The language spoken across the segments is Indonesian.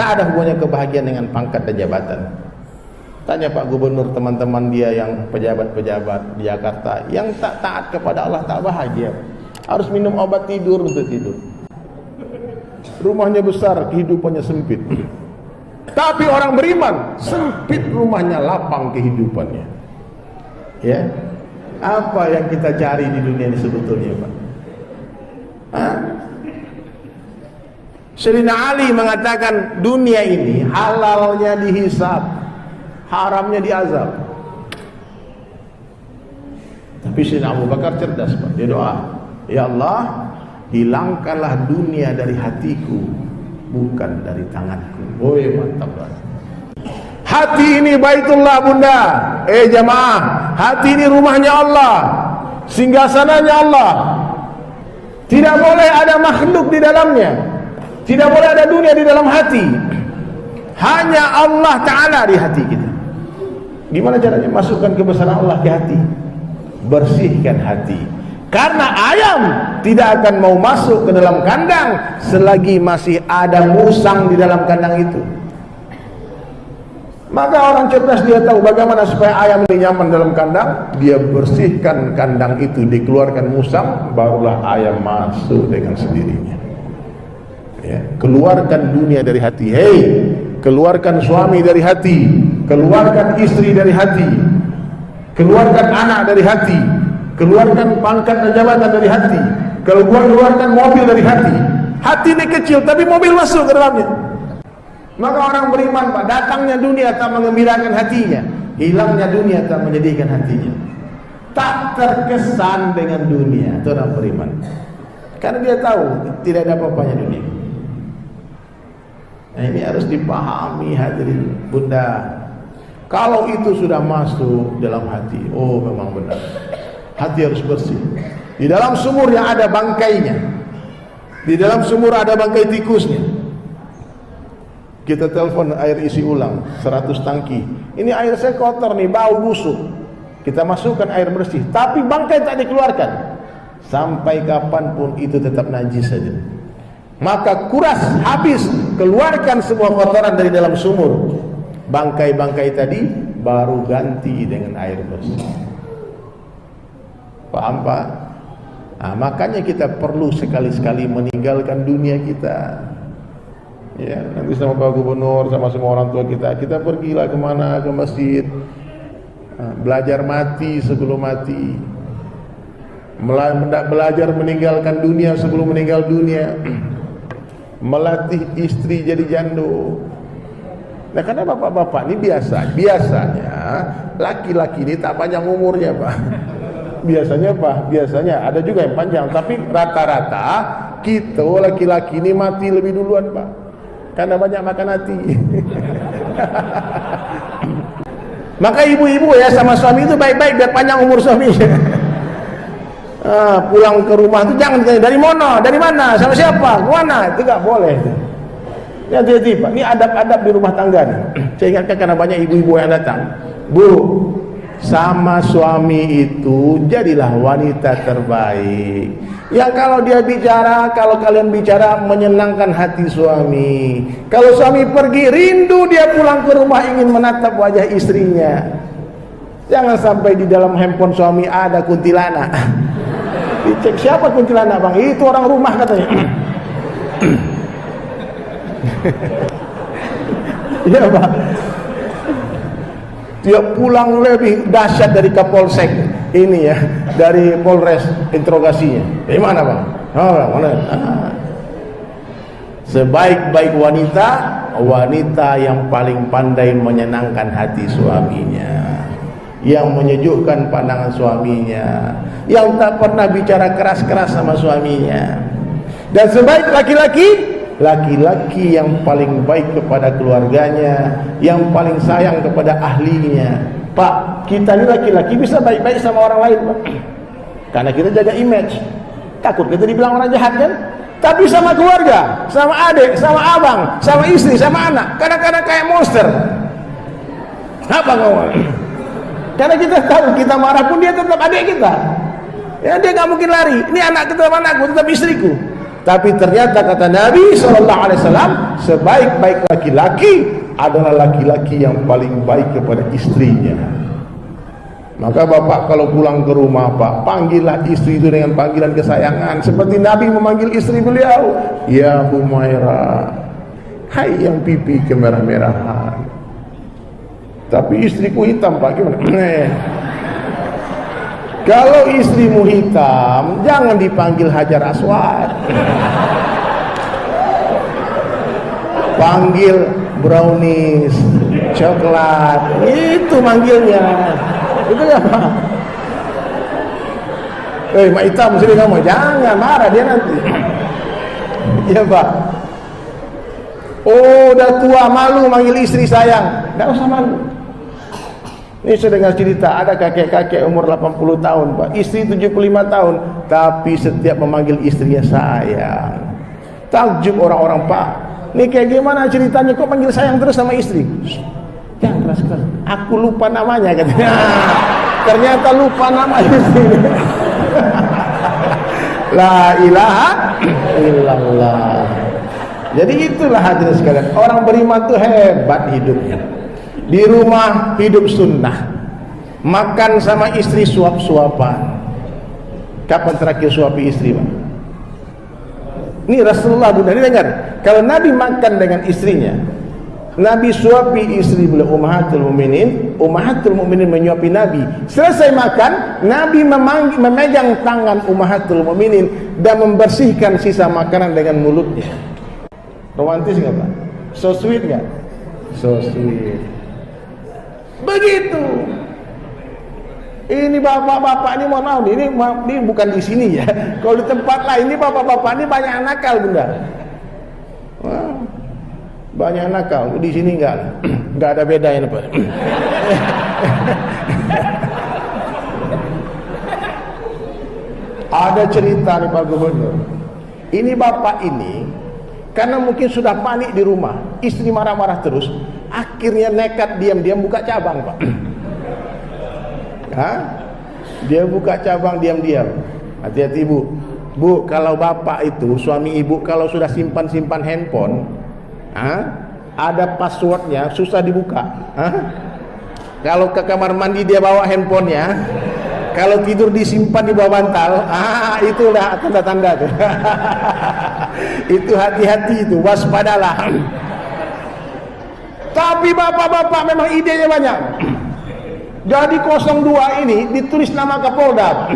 Tak ada hubungannya kebahagiaan dengan pangkat dan jabatan. Tanya Pak Gubernur, teman-teman dia yang pejabat-pejabat di Jakarta yang tak taat kepada Allah tak bahagia. Harus minum obat tidur untuk tidur. Rumahnya besar, kehidupannya sempit. Tapi orang beriman, sempit rumahnya, lapang kehidupannya. Ya, apa yang kita cari di dunia ini sebetulnya, Pak? Sayyidina Ali mengatakan dunia ini halalnya dihisab, haramnya diazab. Tapi Sayyidina Abu Bakar cerdas, Pak. Dia doa, ya Allah, hilangkanlah dunia dari hatiku, bukan dari tanganku. Oh mantap banget. Hati ini baitullah bunda. Jamaah, hati ini rumahnya Allah, singgasananya Allah. Tidak boleh ada makhluk di dalamnya. Tidak boleh ada dunia di dalam hati. Hanya Allah Ta'ala di hati kita. Gimana caranya? Masukkan kebesaran Allah ke hati. Bersihkan hati. Karena ayam tidak akan mau masuk ke dalam kandang selagi masih ada musang di dalam kandang itu. Maka orang cerdas dia tahu bagaimana supaya ayam ini nyaman dalam kandang. Dia bersihkan kandang itu, dikeluarkan musang, barulah ayam masuk dengan sendirinya. Ya, keluarkan dunia dari hati. Hei, keluarkan suami dari hati, keluarkan istri dari hati, keluarkan anak dari hati, keluarkan pangkat dan jabatan dari hati, keluarkan mobil dari hati. Hati ini kecil tapi mobil masuk ke dalamnya. Maka orang beriman, Pak, datangnya dunia tak mengembirakan hatinya, hilangnya dunia tak menjadikan hatinya. Tak terkesan dengan dunia, itu orang beriman. Karena dia tahu tidak ada apa-apanya dunia. Nah, ini harus dipahami hadirin bunda. Kalau itu sudah masuk dalam hati, oh memang benar. Hati harus bersih. Di dalam sumur yang ada bangkainya, di dalam sumur ada bangkai tikusnya. Kita telepon air isi ulang 100 tangki. Ini air saya kotor nih, bau busuk. Kita masukkan air bersih, tapi bangkai tak dikeluarkan. Sampai kapanpun itu tetap najis saja. Maka kuras habis, keluarkan semua kotoran dari dalam sumur. Bangkai-bangkai tadi baru ganti dengan air bersih. Paham, Pak? Nah, makanya kita perlu sekali-sekali meninggalkan dunia kita. Ya, nanti sama Pak Gubernur, sama semua orang tua kita pergilah kemana, ke masjid. Nah, belajar mati sebelum mati. Belajar meninggalkan dunia sebelum meninggal dunia. Melatih istri jadi jando. Nah, karena bapak-bapak ini biasanya laki-laki ini tak panjang umurnya, Pak. Biasanya, Pak, biasanya ada juga yang panjang, tapi rata-rata kita laki-laki ini mati lebih duluan, Pak. Karena banyak makan hati. Maka ibu-ibu ya sama suami itu baik-baik biar panjang umur suaminya. Pulang ke rumah itu jangan ditanya dari mana, sama siapa, kemana, itu gak boleh. Ini hati-hati, Pak. Ini adab-adab di rumah tangga nih. Saya ingatkan karena banyak ibu-ibu yang datang. Bu, sama suami itu jadilah wanita terbaik. Yang kalau dia bicara, kalau kalian bicara menyenangkan hati suami. Kalau suami pergi, rindu dia pulang ke rumah ingin menatap wajah istrinya. Jangan sampai di dalam handphone suami ada kuntilanak. Dicek siapa kuntilanak, Bang? Itu orang rumah katanya. Iya, Pak. Dia pulang lebih dahsyat dari Kapolsek ini ya, dari Polres interogasinya. Dari mana, Bang? Mana? Sebaik-baik wanita yang paling pandai menyenangkan hati suaminya, yang menyejukkan pandangan suaminya, yang tak pernah bicara keras-keras sama suaminya. Dan sebaik laki-laki yang paling baik kepada keluarganya, yang paling sayang kepada ahlinya. Pak, kita ini laki-laki bisa baik-baik sama orang lain, Pak, karena kita jaga image. Takut kita dibilang orang jahat kan? Tapi sama keluarga, sama adik, sama abang, sama istri, sama anak, kadang-kadang kayak monster. Apa ngomong? Karena kita tahu kita marah pun dia tetap adik kita. Ya, dia gak mungkin lari. Ini anak tetap anakku, tetap istriku. Tapi ternyata kata Nabi SAW, sebaik-baik laki-laki adalah laki-laki yang paling baik kepada istrinya. Maka bapak kalau pulang ke rumah, Pak, panggillah istri itu dengan panggilan kesayangan, seperti Nabi memanggil istri beliau, ya Humaira, hai yang pipi kemerah-merahan. Tapi istriku hitam, Pak, gimana? Kalau istrimu hitam, jangan dipanggil Hajar Aswad. Panggil brownies, coklat, itu manggilnya. Itu ya, Pak. Mak hitam sini kamu, jangan marah dia nanti. Iya, Pak. Oh, udah tua malu manggil istri sayang. Enggak usah malu. Ini saya dengar cerita, ada kakek-kakek umur 80 tahun, Pak. Istri 75 tahun, tapi setiap memanggil istrinya sayang. Takjub orang-orang, Pak. Ini kayak gimana ceritanya kok panggil sayang terus sama istri? Jangan keras-keras. Aku lupa namanya katanya. Ternyata lupa nama istri. La ilaha illallah. Jadi itulah hadirin sekalian, orang beriman itu hebat hidupnya. Di rumah hidup sunnah, makan sama istri suap-suapan. Kapan terakhir suapi istri, Pak? Ini Rasulullah, Bunda, ini dengar. Kalau Nabi makan dengan istrinya, Nabi suapi istri beliau Ummahatul Mukminin menyuapi Nabi. Selesai makan, Nabi memegang tangan Ummahatul Mukminin dan membersihkan sisa makanan dengan mulutnya. Romantis nggak, Pak? So sweet nggak? So sweet. Begitu. Ini bapak-bapak ini, mohon maaf, ini bukan di sini ya. Kalau di tempat lain ini bapak-bapak ini banyak nakal, Bunda. Wah, banyak nakal. Di sini enggak ada bedanya, Pak. Ada cerita nih Pak Gubernur. Ini bapak ini karena mungkin sudah panik di rumah, istri marah-marah terus, akhirnya nekat diam-diam buka cabang, Pak. Dia buka cabang diam-diam. Hati-hati, Bu. Bu, kalau bapak itu, suami ibu, kalau sudah simpan-simpan handphone, ada passwordnya, susah dibuka. Kalau ke kamar mandi dia bawa handphonenya, kalau tidur disimpan di bawah bantal, itu udah tanda-tanda tuh. Itu hati-hati, itu waspadalah. Tapi bapak-bapak memang idenya banyak. Jadi 02 ini ditulis nama Kapolda.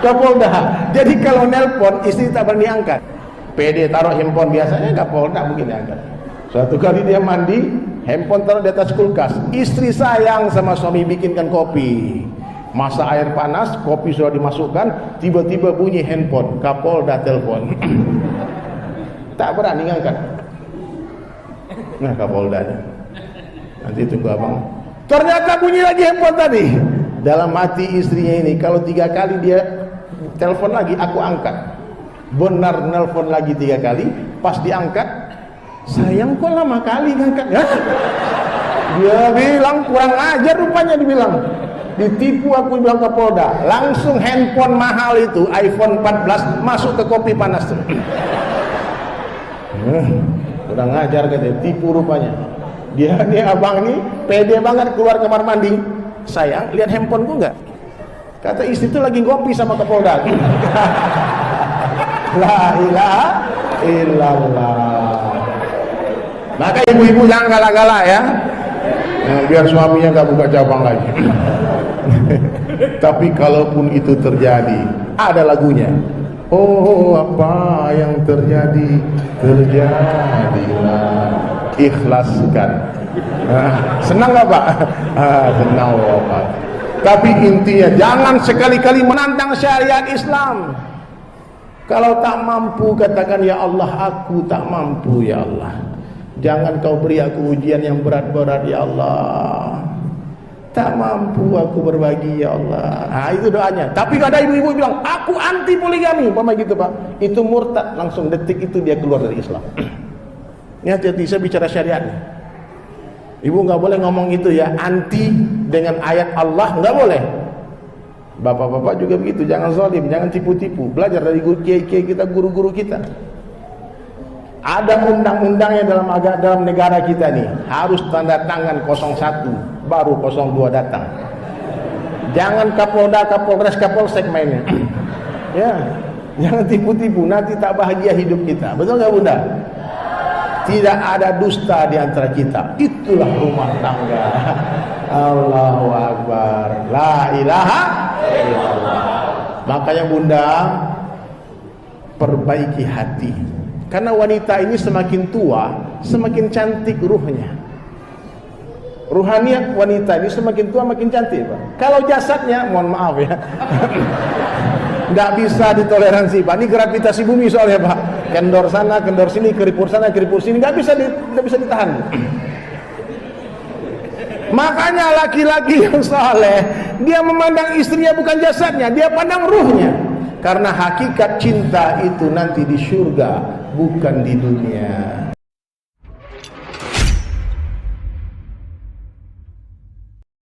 Kapolda. Jadi kalau nelpon istri tak berani angkat. PD taruh handphone, biasanya Kapolda mungkin diangkat. Suatu kali dia mandi, handphone taruh di atas kulkas. Istri sayang sama suami bikinkan kopi. Masa air panas, kopi sudah dimasukkan, tiba-tiba bunyi handphone, Kapolda telepon. Tak berani ngangkat. Nah, Kapoldanya. Nanti tunggu abang. Ternyata bunyi lagi handphone tadi. Dalam hati istrinya ini, kalau 3 kali dia telepon lagi, aku angkat. Benar nelpon lagi 3 kali, pas diangkat, sayang kok lama kali ngangkat. Dia bilang kurang ajar rupanya, dibilang. Ditipu aku, bilang Kapolda. Langsung handphone mahal itu, iPhone 14 masuk ke kopi panas tuh. Kurang ajar katanya, tipu rupanya. Dia nih abang nih pede banget keluar kamar mandi. Sayang, lihat handphoneku enggak? Kata istri itu lagi ngopi sama Kapolda. La ilaha illallah. Maka ibu-ibu jangan galak-galak ya. Biar suaminya enggak buka cabang lagi. Tapi kalaupun itu terjadi, ada lagunya. Oh, apa yang terjadi, terjadilah. Ikhlaskan. Senang gak, Pak? Senang, Pak. Tapi intinya jangan sekali-kali menantang syariat Islam. Kalau tak mampu, katakan ya Allah, aku tak mampu ya Allah. Jangan kau beri aku ujian yang berat-berat ya Allah. Tak mampu aku berbagi ya Allah. Itu doanya. Tapi ada ibu-ibu bilang, aku anti poligami, umpama gitu, Pak. Itu murtad, langsung detik itu dia keluar dari Islam. Ini hati-hati, saya bicara syariat. Ibu nggak boleh ngomong itu ya, anti dengan ayat Allah, nggak boleh. Bapak-bapak juga begitu, jangan zalim, jangan tipu-tipu. Belajar dari kiai-kiai kita, guru-guru kita. Ada undang-undangnya dalam negara kita nih, harus tanda tangan 01, baru 02 datang. Jangan Kapolda, Kapolres, Kapolsek mainnya. Ya, jangan tipu-tipu, nanti tak bahagia hidup kita. Betul nggak Bunda? Tidak ada dusta di antara kita. Itulah rumah tangga. Allahu Akbar. La ilaha illallah. Makanya Bunda, perbaiki hati. Karena wanita ini semakin tua, semakin cantik ruhnya. Ruhaniat wanita ini semakin tua makin cantik, Pak. Kalau jasadnya, mohon maaf ya, nggak bisa ditoleransi, Pak. Ini gravitasi bumi soalnya, Pak. Kendor sana, kendor sini, keripur sana, keripur sini, nggak bisa ditahan. Makanya laki-laki yang saleh, dia memandang istrinya bukan jasadnya, dia pandang ruhnya. Karena hakikat cinta itu nanti di surga, bukan di dunia.